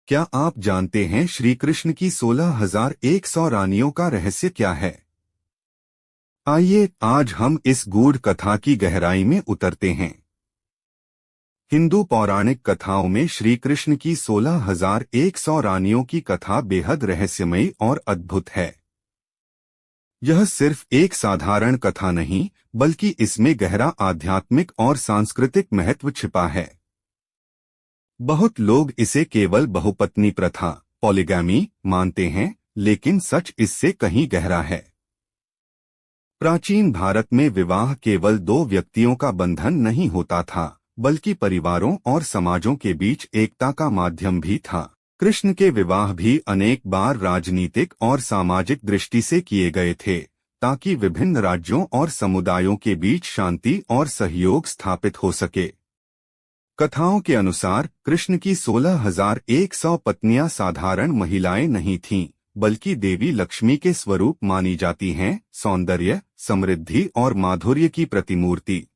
क्या आप जानते हैं श्री कृष्ण की 16,100 रानियों का रहस्य क्या है? आइए आज हम इस गूढ़ कथा की गहराई में उतरते हैं। हिंदू पौराणिक कथाओं में श्री कृष्ण की 16,100 रानियों की कथा बेहद रहस्यमयी और अद्भुत है। यह सिर्फ एक साधारण कथा नहीं, बल्कि इसमें गहरा आध्यात्मिक और सांस्कृतिक महत्व छिपा है। बहुत लोग इसे केवल बहुपत्नी प्रथा, पॉलीगैमी मानते हैं, लेकिन सच इससे कहीं गहरा है। प्राचीन भारत में विवाह केवल दो व्यक्तियों का बंधन नहीं होता था, बल्कि परिवारों और समाजों के बीच एकता का माध्यम भी था। कृष्ण के विवाह भी अनेक बार राजनीतिक और सामाजिक दृष्टि से किए गए थे, ताकि विभिन्न राज्यों और समुदायों के बीच शांति और सहयोग स्थापित हो सके। कथाओं के अनुसार कृष्ण की 16,100 पत्नियां साधारण महिलाएं नहीं थीं, बल्कि देवी लक्ष्मी के स्वरूप मानी जाती हैं, सौंदर्य, समृद्धि और माधुर्य की प्रतिमूर्ति।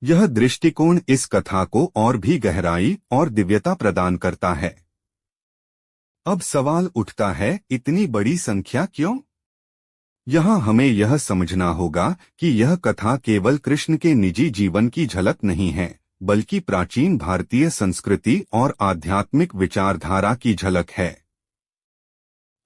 यह दृष्टिकोण इस कथा को और भी गहराई और दिव्यता प्रदान करता है। अब सवाल उठता है, इतनी बड़ी संख्या क्यों? यहाँ हमें यह समझना होगा कि यह कथा केवल कृष्ण के निजी जीवन की झलक नहीं है, बल्कि प्राचीन भारतीय संस्कृति और आध्यात्मिक विचारधारा की झलक है।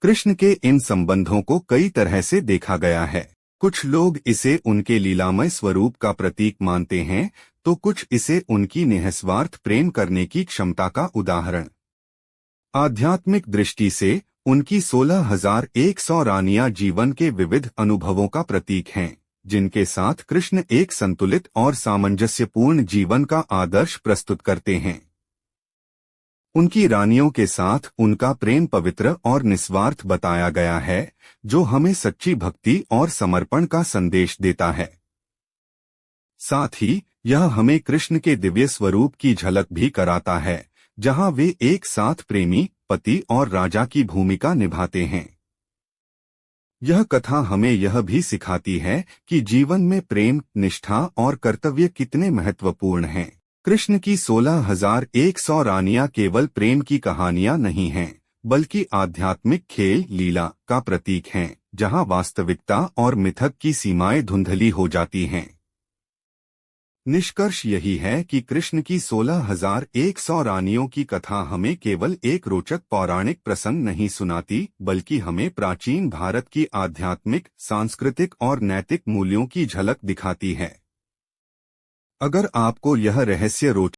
कृष्ण के इन संबंधों को कई तरह से देखा गया है। कुछ लोग इसे उनके लीलामय स्वरूप का प्रतीक मानते हैं, तो कुछ इसे उनकी निस्वार्थ प्रेम करने की क्षमता का उदाहरण। आध्यात्मिक दृष्टि से उनकी 16,100 रानियां जीवन के विविध अनुभवों का प्रतीक हैं, जिनके साथ कृष्ण एक संतुलित और सामंजस्यपूर्ण जीवन का आदर्श प्रस्तुत करते हैं। उनकी रानियों के साथ उनका प्रेम पवित्र और निस्वार्थ बताया गया है, जो हमें सच्ची भक्ति और समर्पण का संदेश देता है। साथ ही यह हमें कृष्ण के दिव्य स्वरूप की झलक भी कराता है, जहां वे एक साथ प्रेमी, पति और राजा की भूमिका निभाते हैं। यह कथा हमें यह भी सिखाती है कि जीवन में प्रेम, निष्ठा और कर्तव्य कितने महत्वपूर्ण हैं। कृष्ण की 16,100 रानियां केवल प्रेम की कहानियां नहीं हैं, बल्कि आध्यात्मिक खेल लीला का प्रतीक हैं, जहां वास्तविकता और मिथक की सीमाएं धुंधली हो जाती हैं। निष्कर्ष यही है कि कृष्ण की 16,100 रानियों की कथा हमें केवल एक रोचक पौराणिक प्रसंग नहीं सुनाती, बल्कि हमें प्राचीन भारत की आध्यात्मिक, सांस्कृतिक और नैतिक मूल्यों की झलक दिखाती है। अगर आपको यह रहस्य रोचक